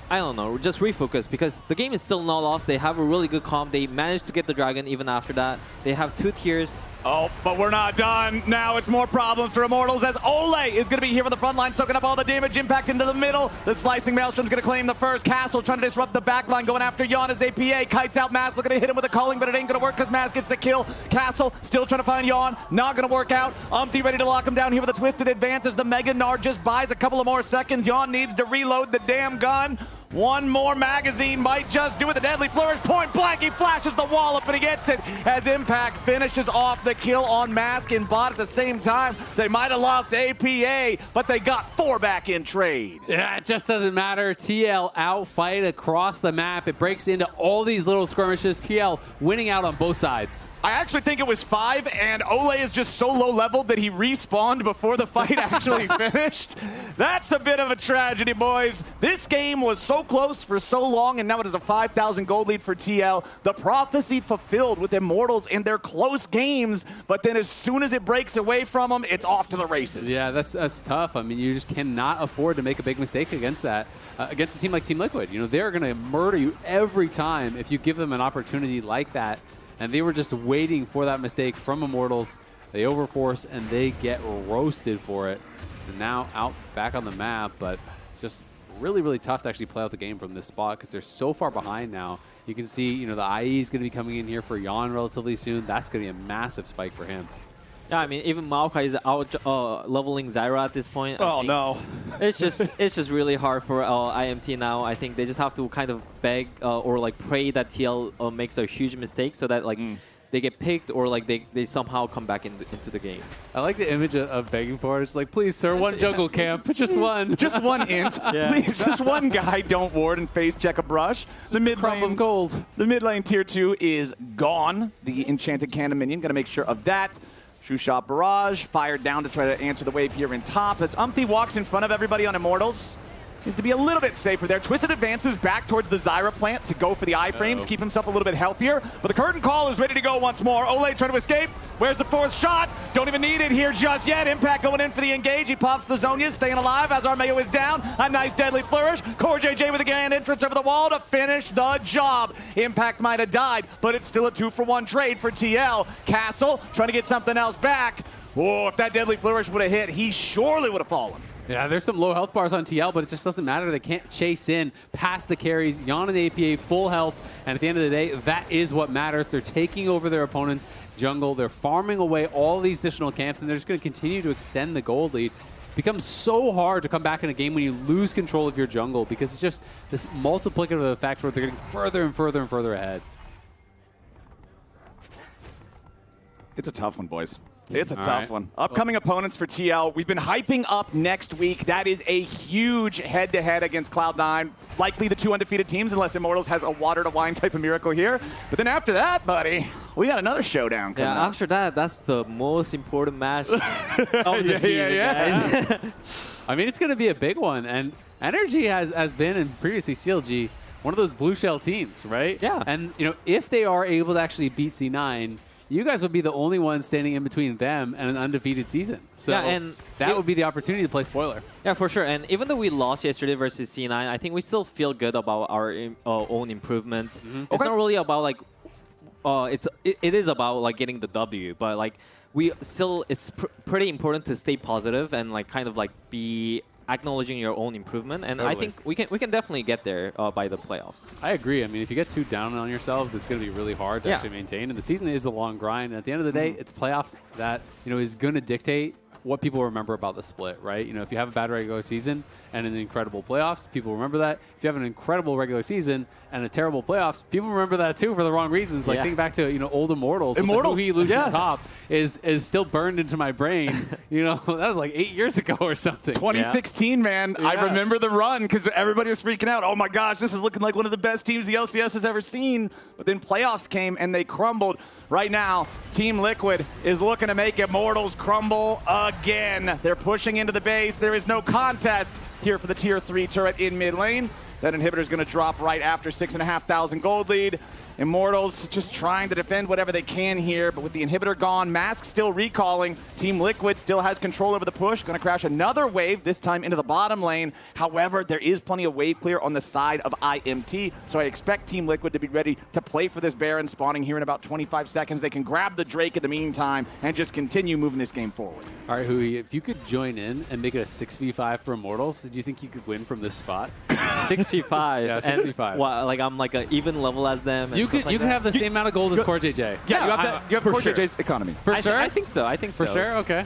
I don't know, just refocus because the game is still not lost. They have a really good comp. They managed to get the dragon even after that. They have 2 tiers. Oh, but we're not done. Now it's more problems for Immortals as Olleh is going to be here for the front line, soaking up all the damage. Impact into the middle. The slicing Maelstrom's going to claim the first. Castle trying to disrupt the back line, going after Yeon as APA. Kites out Mask, looking to hit him with a calling, but it ain't going to work because Mask gets the kill. Castle still trying to find Yeon. Not going to work out. UmTi ready to lock him down here with a twisted advance as the Mega Gnar just buys a couple of more seconds. Yeon needs to reload the damn gun. One more magazine might just do it. The deadly flourish, point blank, he flashes the wall up and he gets it as Impact finishes off the kill on Mask and Bot at the same time. They might have lost APA, but they got 4 back in trade. Yeah, it just doesn't matter. TL outfight across the map. It breaks into all these little skirmishes. TL winning out on both sides. I actually think it was 5, and Olleh is just so low leveled that he respawned before the fight actually finished. That's a bit of a tragedy, boys. This game was so close for so long, and now it is a 5,000 gold lead for TL. The prophecy fulfilled with Immortals in their close games, but then as soon as it breaks away from them, it's off to the races. Yeah, that's tough. I mean, you just cannot afford to make a big mistake against that. Against a team like Team Liquid. You know, they're going to murder you every time if you give them an opportunity like that. And they were just waiting for that mistake from Immortals. They overforce and they get roasted for it. And now out back on the map, but just really, really tough to actually play out the game from this spot because they're so far behind now. You can see, you know, the IE is going to be coming in here for Yeon relatively soon. That's going to be a massive spike for him. Yeah, I mean, even Maokai is out leveling Zyra at this point. Oh no, it's just really hard for IMT now. I think they just have to kind of beg or like pray that TL makes a huge mistake so that like they get picked or like they somehow come back into the game. I like the image of begging for it. It's like, please, sir, one jungle camp, just one, just one int, please, just one guy. Don't ward and face check a brush. The mid crop lane of gold. The mid lane tier 2 is gone. The enchanted cannon minion, gonna make sure of that. True shot barrage, fired down to try to answer the wave here in top. As UmTi walks in front of everybody on Immortals. Needs to be a little bit safer there. Twisted advances back towards the Zyra plant to go for the iframes, keep himself a little bit healthier. But the curtain call is ready to go once more. Olleh trying to escape. Where's the 4th shot? Don't even need it here just yet. Impact going in for the engage. He pops the Zhonya, staying alive as Armao is down. A nice deadly flourish. CoreJJ with a grand entrance over the wall to finish the job. Impact might have died, but it's still a 2-for-1 trade for TL. Castle trying to get something else back. Oh, if that deadly flourish would have hit, he surely would have fallen. Yeah, there's some low health bars on TL, but it just doesn't matter. They can't chase in past the carries. Yeon and APA full health, and at the end of the day, that is what matters. They're taking over their opponent's jungle. They're farming away all these additional camps, and they're just going to continue to extend the gold lead. It becomes so hard to come back in a game when you lose control of your jungle because it's just this multiplicative effect where they're getting further and further and further ahead. It's a tough one, boys. It's a tough one. Upcoming opponents for TL. We've been hyping up next week. That is a huge head-to-head against Cloud9. Likely the 2 undefeated teams, unless Immortals has a water-to-wine type of miracle here. But then after that, buddy, we got another showdown coming up. After that, that's the most important match of the season, guys. I mean, it's going to be a big one. And Energy has been, and previously CLG, one of those blue shell teams, right? Yeah. And, you know, if they are able to actually beat C9, you guys would be the only ones standing in between them and an undefeated season. So yeah, and that would be the opportunity to play spoiler. Yeah, for sure. And even though we lost yesterday versus C9, I think we still feel good about our own improvements. It's not really about like, it is about like getting the W, but like it's pretty important to stay positive and like kind of like be acknowledging your own improvement, and I think we can definitely get there by the playoffs. I agree. I mean, if you get too down on yourselves, it's going to be really hard to actually maintain. And the season is a long grind. And at the end of the day, it's playoffs that is going to dictate what people remember about the split, right? You know, if you have a bad regular season and an incredible playoffs, people remember that. If you have an incredible regular season and a terrible playoffs, people remember that too for the wrong reasons. Like think back to old Immortals. Huhi Lucian top is still burned into my brain. That was like 8 years ago or something. 2016, man. Yeah. I remember the run because everybody was freaking out. Oh my gosh, this is looking like one of the best teams the LCS has ever seen. But then playoffs came and they crumbled. Right now, Team Liquid is looking to make Immortals crumble again. They're pushing into the base. There is no contest here for the tier 3 turret in mid lane. That inhibitor is going to drop right after 6,500 gold lead. Immortals just trying to defend whatever they can here, but with the inhibitor gone, Mask still recalling. Team Liquid still has control over the push. Going to crash another wave, this time into the bottom lane. However, there is plenty of wave clear on the side of IMT, so I expect Team Liquid to be ready to play for this Baron, spawning here in about 25 seconds. They can grab the Drake in the meantime and just continue moving this game forward. All right, Huhi, if you could join in and make it a 6v5 for Immortals, do you think you could win from this spot? 6v5. Yeah, 6v5. What, like I'm like an even level as them? You could have the same amount of gold as CoreJJ. Yeah, you have CoreJJ's economy. For sure? I think so. For sure? Okay.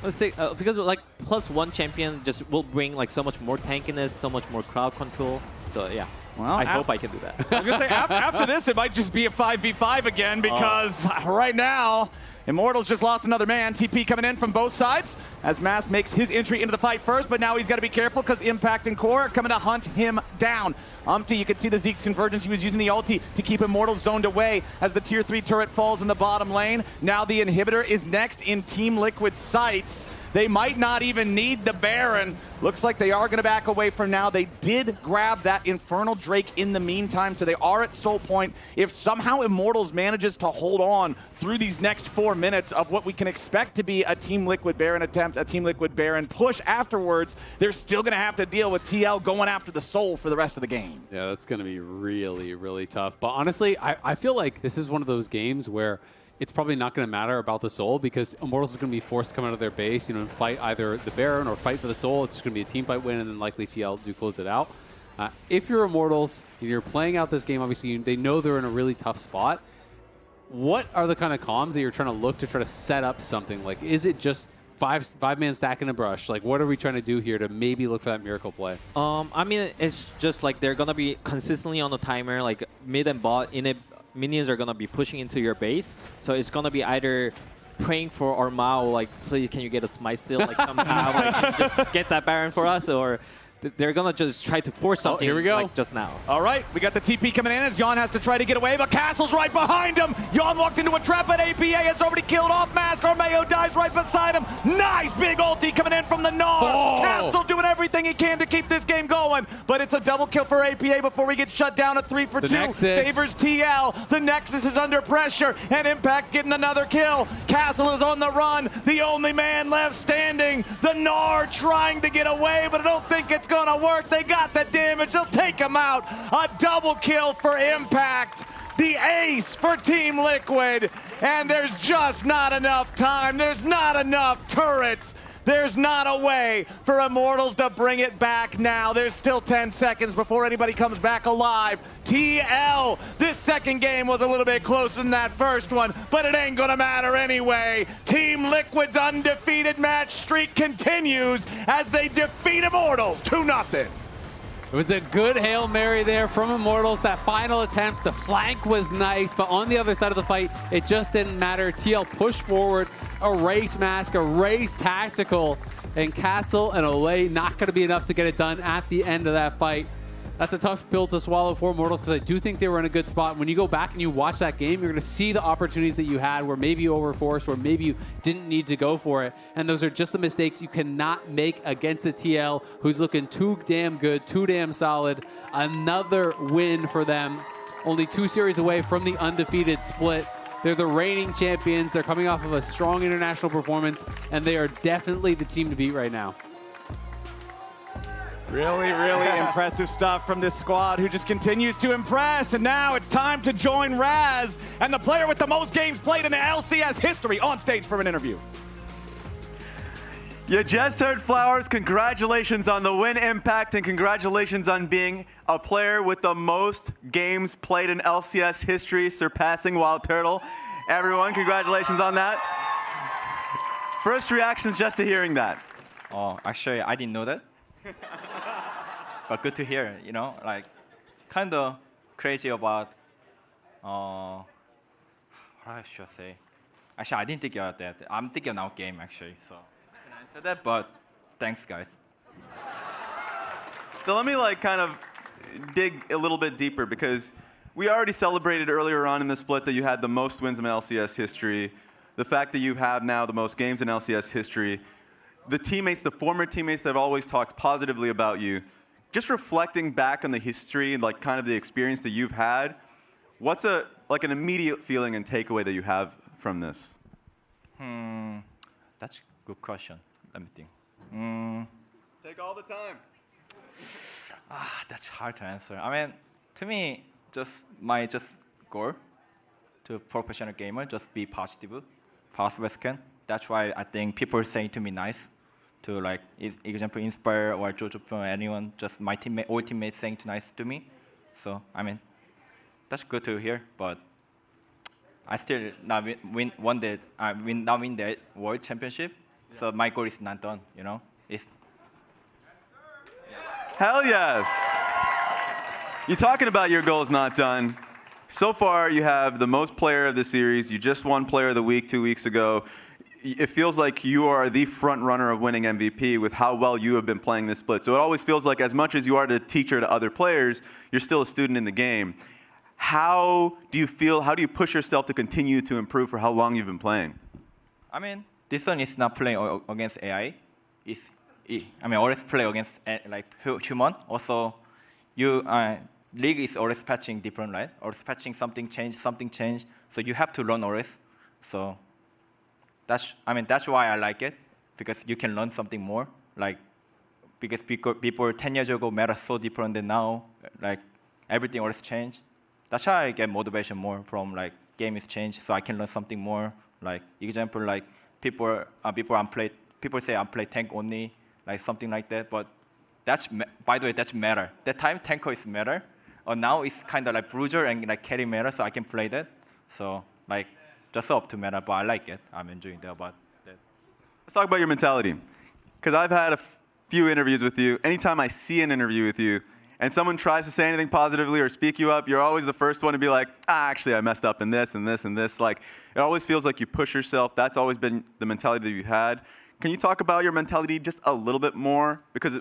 Let's say, because like +1 champion just will bring like so much more tankiness, so much more crowd control. So yeah, Well, I hope I can do that. I was going to say, after this, it might just be a 5v5 again because right now, Immortals just lost another man. TP coming in from both sides as Mass makes his entry into the fight first, but now he's got to be careful because Impact and Core are coming to hunt him down. UmTi, you can see the Zeke's convergence. He was using the ulti to keep Immortals zoned away as the tier 3 turret falls in the bottom lane. Now the inhibitor is next in Team Liquid's sights. They might not even need the Baron. Looks like they are going to back away for now. They did grab that Infernal Drake in the meantime, so they are at soul point. If somehow Immortals manages to hold on through these next 4 minutes of what we can expect to be a Team Liquid Baron attempt, a Team Liquid Baron push afterwards, they're still going to have to deal with TL going after the soul for the rest of the game. Yeah, that's going to be really, really tough. But honestly, I feel like this is one of those games where it's probably not going to matter about the soul because Immortals is going to be forced to come out of their base, and fight either the Baron or fight for the soul. It's going to be a team fight win, and then likely TL do close it out. If you're Immortals and you're playing out this game, obviously they know they're in a really tough spot. What are the kind of comms that you're trying to look to try to set up something? Like, is it just five-man stack in a brush? Like, what are we trying to do here to maybe look for that miracle play? I mean, it's just like they're gonna be consistently on the timer, like mid and bot in it. Minions are going to be pushing into your base. So it's going to be either praying for Armao, like, please, can you get a smite steal? Like, somehow, like, just get that Baron for us. Or they're going to just try to force something here we go. like just now. All right, we got the TP coming in as Yeon has to try to get away, but Castle's right behind him. Yeon walked into a trap, but APA has already killed off Mask. Armao dies right beside him. Nice big ulti coming in from the Gnar. Castle doing everything he can to keep this game going, but it's a double kill for APA before we get shut down. A 3 for 2. Nexus favors TL. The Nexus is under pressure, and Impact's getting another kill. Castle is on the run, the only man left standing. The Gnar trying to get away, but I don't think it's gonna work. They got the damage. They'll take him out. A double kill for Impact. The ace for Team Liquid. And there's just not enough time. There's not enough turrets. There's not a way for Immortals to bring it back now. There's still 10 seconds before anybody comes back alive. TL, this second game was a little bit closer than that first one, but it ain't gonna matter anyway. Team Liquid's undefeated match streak continues as they defeat Immortals 2-0. It was a good Hail Mary there from Immortals. That final attempt, the flank was nice, but on the other side of the fight, it just didn't matter. TL pushed forward, a race Mask, a race Tactical, and Castle and Olleh not going to be enough to get it done at the end of that fight. That's a tough pill to swallow for Immortals because I do think they were in a good spot. When you go back and you watch that game, you're going to see the opportunities that you had where maybe you overforced, where maybe you didn't need to go for it. And those are just the mistakes you cannot make against a TL who's looking too damn good, too damn solid. Another win for them. Only 2 series away from the undefeated split. They're the reigning champions. They're coming off of a strong international performance, and they are definitely the team to beat right now. Really, really impressive stuff from this squad who just continues to impress. And now it's time to join Raz and the player with the most games played in the LCS history on stage for an interview. You just heard Flowers. Congratulations on the win, Impact, and congratulations on being a player with the most games played in LCS history, surpassing Wild Turtle. Everyone, congratulations on that. First reactions just to hearing that. Oh, actually, I didn't know that. But good to hear, you know, like, kind of crazy about, what I should say. Actually, I didn't think about that. I'm thinking about game, actually, so I can answer that, but thanks, guys. So let me kind of dig a little bit deeper because we already celebrated earlier on in the split that you had the most wins in LCS history, the fact that you have now the most games in LCS history, the teammates, the former teammates that have always talked positively about you. Just reflecting back on the history and kind of the experience that you've had, what's an immediate feeling and takeaway that you have from this? That's a good question. Let me think. Take all the time. That's hard to answer. I mean, to me, my goal to professional gamer, just be positive as can. That's why I think people say to me nice. To example, Inspire or Jojo or anyone, just my teammate, all teammates saying nice to me. So I mean, that's good to hear. But I still not win the world championship. Yeah. So my goal is not done. You know, Hell yes. You're talking about your goals not done. So far, you have the most player of the series. You just won Player of the Week 2 weeks ago. It feels like you are the front runner of winning MVP with how well you have been playing this split. So it always feels like as much as you are the teacher to other players, you're still a student in the game. How do you push yourself to continue to improve for how long you've been playing? I mean, this one is not playing against AI. Always play against like human. Also, League is always patching different, right? Always patching something change. So you have to learn always. So that's why I like it, because you can learn something more. Like, because people 10 years ago meta so different than now. Like, everything always change. That's how I get motivation more from like game is changed, so I can learn something more. Like example, like people say I play tank only, like something like that. But by the way, that's meta. That time tanker is meta. Or now it's kind of like bruiser and like carry meta, so I can play that. So like just up to meta, but I like it. I'm enjoying that about that. Let's talk about your mentality, because I've had a few interviews with you. Anytime I see an interview with you, and someone tries to say anything positively or speak you up, you're always the first one to be like, actually, I messed up in this and this and this. Like, it always feels like you push yourself. That's always been the mentality that you had. Can you talk about your mentality just a little bit more? Because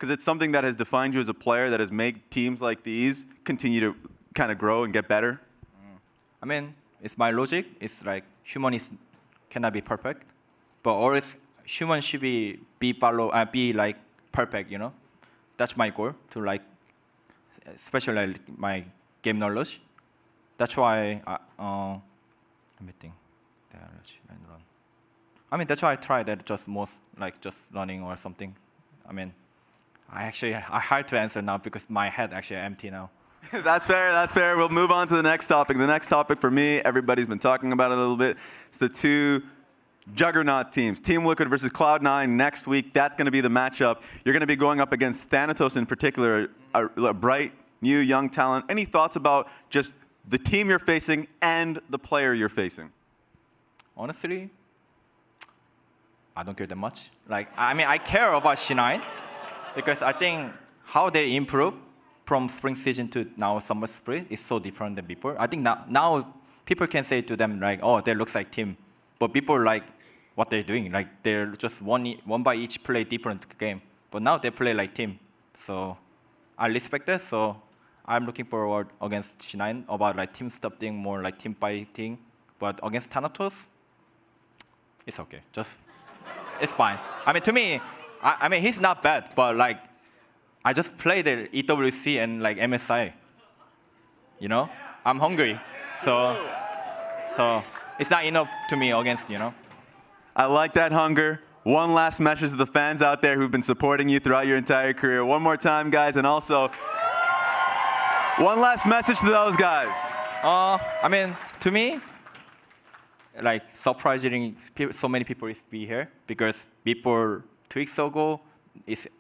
it's something that has defined you as a player, that has made teams like these continue to kind of grow and get better. I mean, it's my logic. It's like human cannot be perfect, but always human should be like perfect, you know? That's my goal, to like, especially like my game knowledge. That's why let me think. I mean, that's why I try that just running or something. I mean, I hard to answer now because my head actually empty now. That's fair. We'll move on to the next topic. The next topic for me, everybody's been talking about it a little bit. It's the two juggernaut teams, Team Liquid versus Cloud9 next week. That's going to be the matchup. You're going to be going up against Thanatos in particular, a bright, new, young talent. Any thoughts about just the team you're facing and the player you're facing? Honestly, I don't care that much. Like, I mean, I care about C9 because I think how they improve from spring season to now summer split is so different than before. I think now people can say to them like, oh, they looks like team, but people like what they're doing. Like, they're just one by each play different game. But now they play like team. So I respect that. So I'm looking forward against C9 about like team stuff thing, more like team fighting. But against Thanatos, it's okay. It's fine. I mean, to me, I mean, he's not bad, but like, I just play the EWC and like MSI. You know? I'm hungry. So it's not enough to me against, you know? I like that hunger. One last message to the fans out there who've been supporting you throughout your entire career. One more time, guys, and also one last message to those guys. I mean, to me, like, surprisingly, so many people be here because before 2 weeks ago,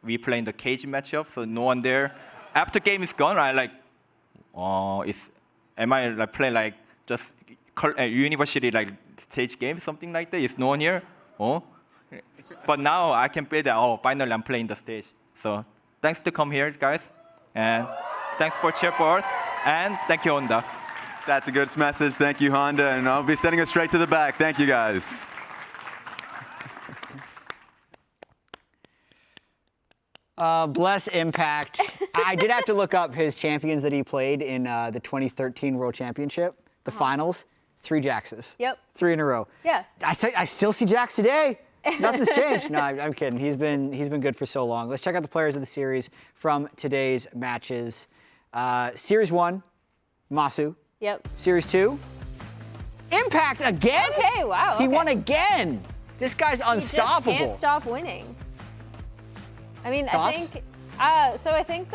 we playing the cage matchup, so no one there. After game is gone, I like, am I like playing like just university like stage game, something like that? Is no one here? Oh, but now I can play that. Oh, finally I'm playing the stage. So thanks to come here, guys, and thanks for cheer for us, and thank you, Honda. That's a good message. Thank you, Honda, and I'll be sending it straight to the back. Thank you, guys. Bless Impact. I did have to look up his champions that he played in the 2013 World Championship, the finals. 3 Jaxes. Yep. 3 in a row. Yeah. I still see Jax today. Nothing's changed. No, I'm kidding. He's been good for so long. Let's check out the players of the series from today's matches. Series 1, Masu. Yep. Series 2, Impact again? Okay, wow. He won again. This guy's unstoppable. He just can't stop winning. I mean, Thoughts? I think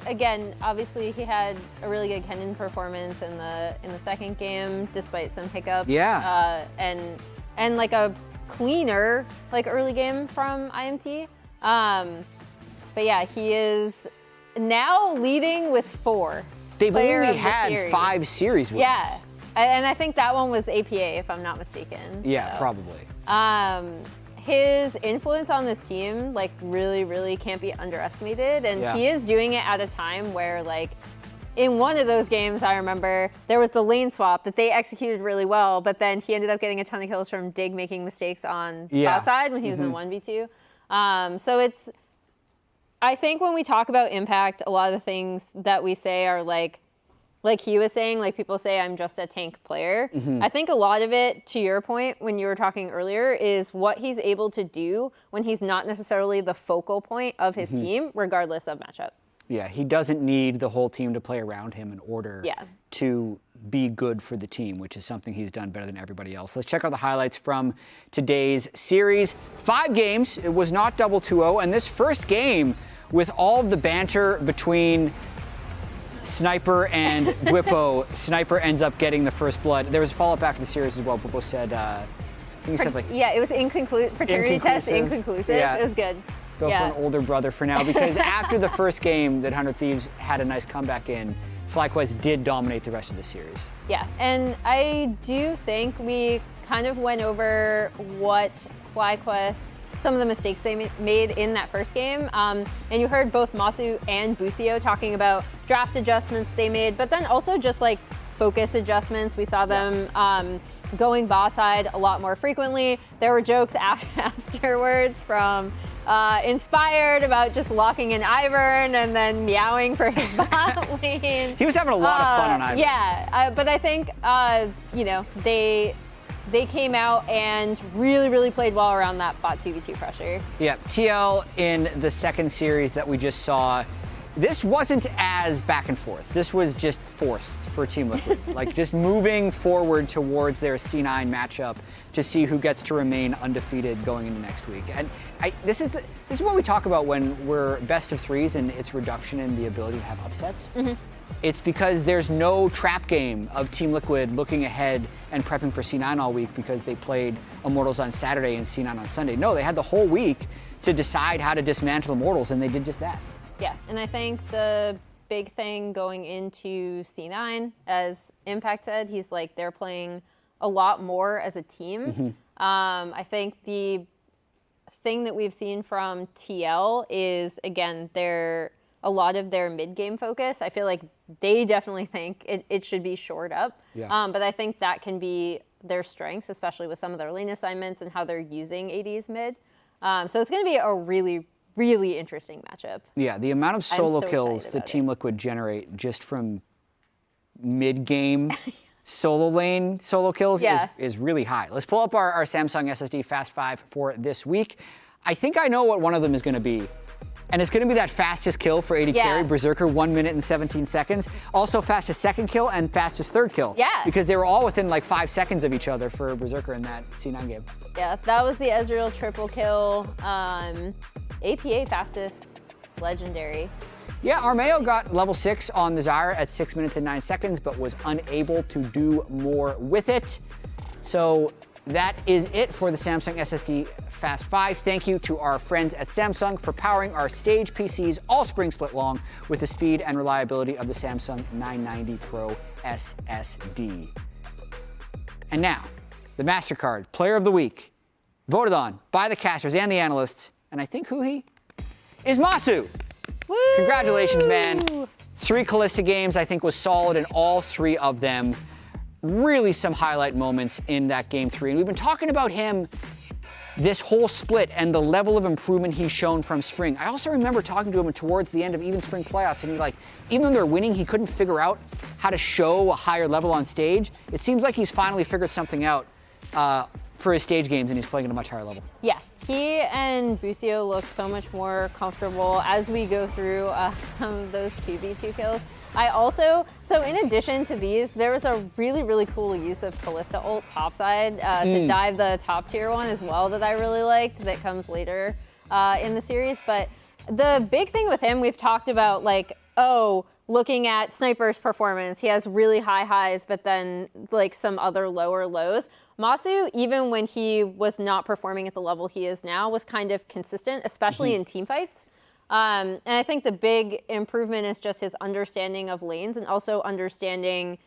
again, obviously he had a really good Kennen performance in the second game, despite some hiccups. Yeah. And like a cleaner like early game from IMT. But yeah, he is now leading with 4. They've only had 5 series wins. Yeah, and I think that one was APA, if I'm not mistaken. Yeah, so. Probably. His influence on this team, like, really, really can't be underestimated, and he is doing it at a time where, like, in one of those games, I remember, there was the lane swap that they executed really well, but then he ended up getting a ton of kills from Dig making mistakes on bot side when he was in 1v2. So it's, I think when we talk about impact, a lot of the things that we say are like he was saying, like people say, I'm just a tank player. I think a lot of it, to your point, when you were talking earlier, is what he's able to do when he's not necessarily the focal point of his team, regardless of matchup. Yeah, he doesn't need the whole team to play around him in order to be good for the team, which is something he's done better than everybody else. Let's check out the highlights from today's series. 5 games, it was not double 2-0, and this first game, with all of the banter between Sniper and Bwipo, Sniper ends up getting the first blood. There was a follow-up after the series as well. Bwipo said, I think he said like... Yeah, it was paternity test inconclusive. Yeah. It was good. Go for an older brother for now, because after the first game that 100 Thieves had a nice comeback in, FlyQuest did dominate the rest of the series. Yeah, and I do think we kind of went over what FlyQuest, some of the mistakes they made in that first game. And you heard both Masu and Busio talking about draft adjustments they made, but then also just like focus adjustments. We saw them going bot side a lot more frequently. There were jokes afterwards from Inspired about just locking in Ivern and then meowing for his bot lane. He was having a lot of fun on Ivern. Yeah, but I think, you know, they came out and really played well around that bot 2v2 pressure. Yeah, TL in the second series that we just saw, this wasn't as back and forth. This was just force for Team Liquid. Like just moving forward towards their C9 matchup to see who gets to remain undefeated going into next week. And this is what we talk about when we're best of threes and its reduction in the ability to have upsets. It's because there's no trap game of Team Liquid looking ahead and prepping for C9 all week because they played Immortals on Saturday and C9 on Sunday. No, they had the whole week to decide how to dismantle Immortals, and they did just that. Yeah, and I think the big thing going into C9, as Impact said, he's like, they're playing a lot more as a team. I think the thing that we've seen from TL is, again, a lot of their mid-game focus. I feel like they definitely think it should be shored up. But I think that can be their strengths, especially with some of their lane assignments and how they're using AD's mid. So it's going to be a really interesting matchup. Yeah, the amount of solo kills that Team Liquid generate just from mid-game solo lane solo kills is really high. Let's pull up our Samsung SSD Fast 5 for this week. I think I know what one of them is going to be. And it's going to be that fastest kill for AD carry, Berserker, 1 minute and 17 seconds. Also fastest second kill and fastest third kill. Yeah. Because they were all within like 5 seconds of each other for Berserker in that C9 game. Yeah, that was the Ezreal triple kill. APA fastest legendary. Yeah, Armao got level 6 on the Zyra at 6 minutes and 9 seconds, but was unable to do more with it. So that is it for the Samsung SSD Fast 5. Thank you to our friends at Samsung for powering our Stage PCs all spring split long with the speed and reliability of the Samsung 990 Pro SSD. And now, the MasterCard Player of the Week, voted on by the casters and the analysts, and I think Huhi is Masu. Woo! Congratulations, man. 3 Kalista games, I think, was solid in all 3 of them. Really some highlight moments in that game 3. And we've been talking about him this whole split and the level of improvement he's shown from spring. I also remember talking to him towards the end of even spring playoffs, and even though they're winning, he couldn't figure out how to show a higher level on stage. It seems like he's finally figured something out for his stage games, and he's playing at a much higher level. Yeah, he and Busio look so much more comfortable as we go through some of those 2v2 kills. So in addition to these, there was a really cool use of Kalista ult topside to dive the top tier one as well that I really liked that comes later in the series. But the big thing with him, we've talked about looking at Sniper's performance, he has really high highs, but then like some other lower lows. Masu, even when he was not performing at the level he is now, was kind of consistent, especially in team fights. And I think the big improvement is just his understanding of lanes and also understanding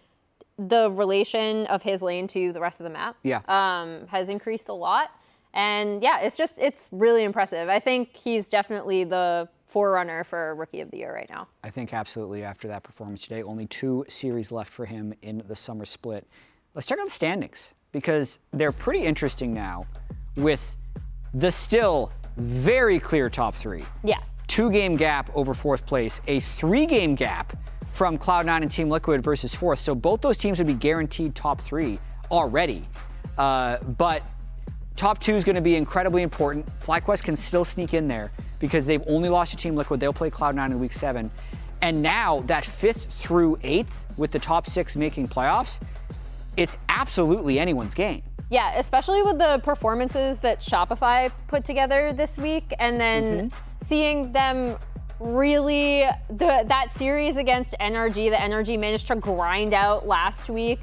the relation of his lane to the rest of the map. Has increased a lot. And yeah, it's really impressive. I think he's definitely the forerunner for Rookie of the Year right now. I think absolutely after that performance today, only 2 series left for him in the summer split. Let's check out the standings because they're pretty interesting now with the still very clear top 3. Yeah. 2-game gap over 4th place, a 3-game gap from Cloud9 and Team Liquid versus 4th. So both those teams would be guaranteed top 3 already. But top 2 is going to be incredibly important. FlyQuest can still sneak in there because they've only lost to Team Liquid. They'll play Cloud9 in week 7. And now that 5th through 8th with the top 6 making playoffs, it's absolutely anyone's game. Yeah, especially with the performances that Shopify put together this week, and then seeing them really, that series against NRG that NRG managed to grind out last week.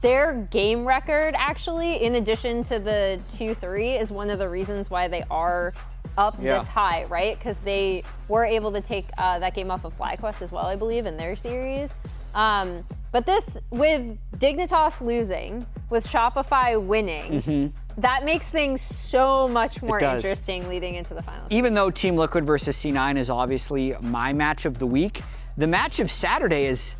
Their game record, actually, in addition to the 2-3, is one of the reasons why they are up this high, right? Because they were able to take that game off of FlyQuest as well, I believe, in their series. But this, with Dignitas losing, with Shopify winning, that makes things so much more interesting leading into the finals. Even though Team Liquid versus C9 is obviously my match of the week, the match of Saturday is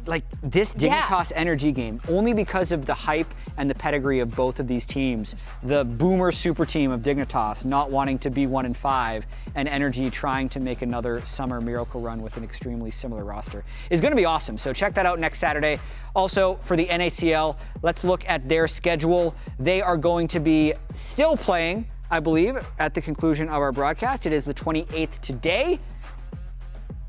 like this Dignitas energy game, only because of the hype and the pedigree of both of these teams. The boomer super team of Dignitas not wanting to be 1-5, and Energy trying to make another summer miracle run with an extremely similar roster is going to be awesome. So check that out next Saturday. Also, for the NACL, let's look at their schedule. They are going to be still playing, I believe, at the conclusion of our broadcast. It is the 28th today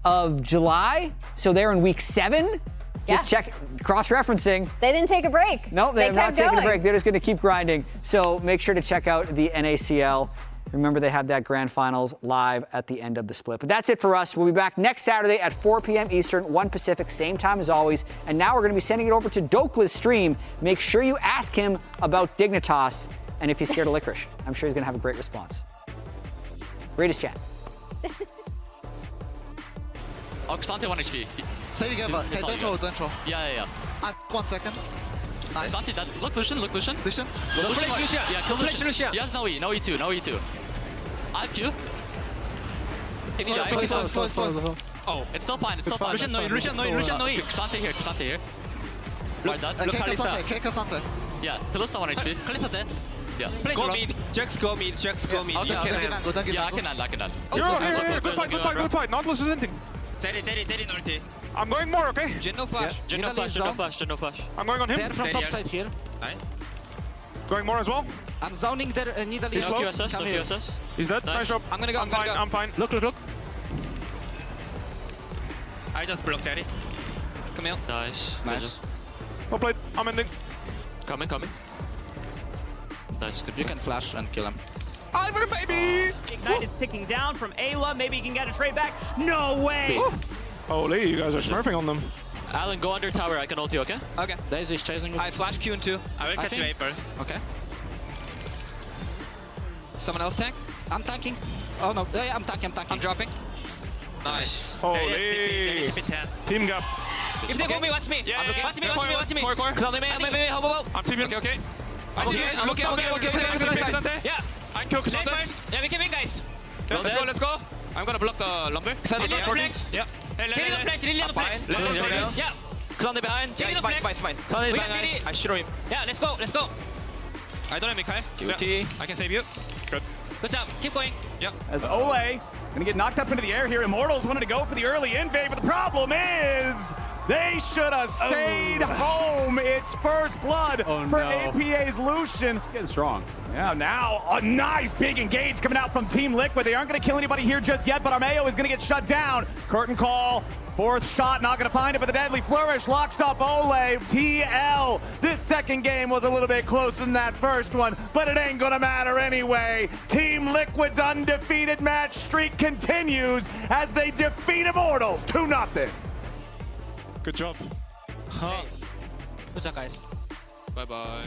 of July, so they're in week 7. Just check, cross-referencing. They didn't take a break. No, they're not taking a break. They're just going to keep grinding. So make sure to check out the NACL. Remember, they have that grand finals live at the end of the split. But that's it for us. We'll be back next Saturday at 4 p.m. Eastern, 1 Pacific, same time as always. And now we're going to be sending it over to Dokla's stream. Make sure you ask him about Dignitas and if he's scared of licorice. I'm sure he's going to have a great response. Greatest chat. Oh, Xante 1 HP. Stay together. Okay, don't troll, don't troll. Yeah. 1 second. Nice. Xante, look, Lucian. Lucian? Lucian. Yeah, kill Lucian. He has no E, no E2. I have Q. Slow. Oh, it's still fine, Lucian no E. Xante here. Like that. Look, Kalista. Yeah, Kalista 1 HP. Kalista dead. Yeah. Go mid. Jax go mid. Yeah, I can land. Good fight. Nautilus is ending. Daddy, Norty. I'm going more, okay? Jhin no flash. Yeah. I'm going on him. They're from top side here. Nice. Going more as well. I'm zoning their Nidalee. He's low. Come here. He's dead. Nice job. I'm gonna go. I'm fine. Look. I just blocked Daddy. Come here. Nice. Well played. I'm ending. Coming. Nice. Good. You can flash and kill him. Ivory, baby! Ignite is ticking down from Ayla. Maybe he can get a trade back. No way! Holy, you guys are smurfing on them. Alan, go under tower. I can ult you, okay? Okay. Daisy is chasing. I flash Q in 2. I will catch you Vapor. Okay. Someone else tank? I'm tanking. Oh no, yeah, I'm tanking. I'm dropping. Nice. Holy. Team gap. If they go me, watch me. Yeah, watch me. Core. I'm teaming. Okay. I'm okay. Yeah. I kill Xante. Yeah, we can win, guys. Let's go. I'm gonna block the lumber. Yeah. Jerry on flash. Yeah. Xante behind. Jerry on flash. Fine. We got Jerry. I shoot him. Yeah, let's go. I don't have Maokai. QT. I can save you. Good job. Keep going. Yeah. As Olleh gonna get knocked up into the air here. Immortals wanted to go for the early invade, but the problem is they should have stayed home. It's first blood for APA's Lucian. Getting strong. Yeah, now a nice big engage coming out from Team Liquid. They aren't going to kill anybody here just yet, but Armao is going to get shut down. Curtain call. 4th shot, not going to find it, but the deadly flourish locks up Olleh. TL. This second game was a little bit closer than that first one, but it ain't going to matter anyway. Team Liquid's undefeated match streak continues as they defeat Immortals 2-0. Good job. Hey. What's up, guys? Bye-bye.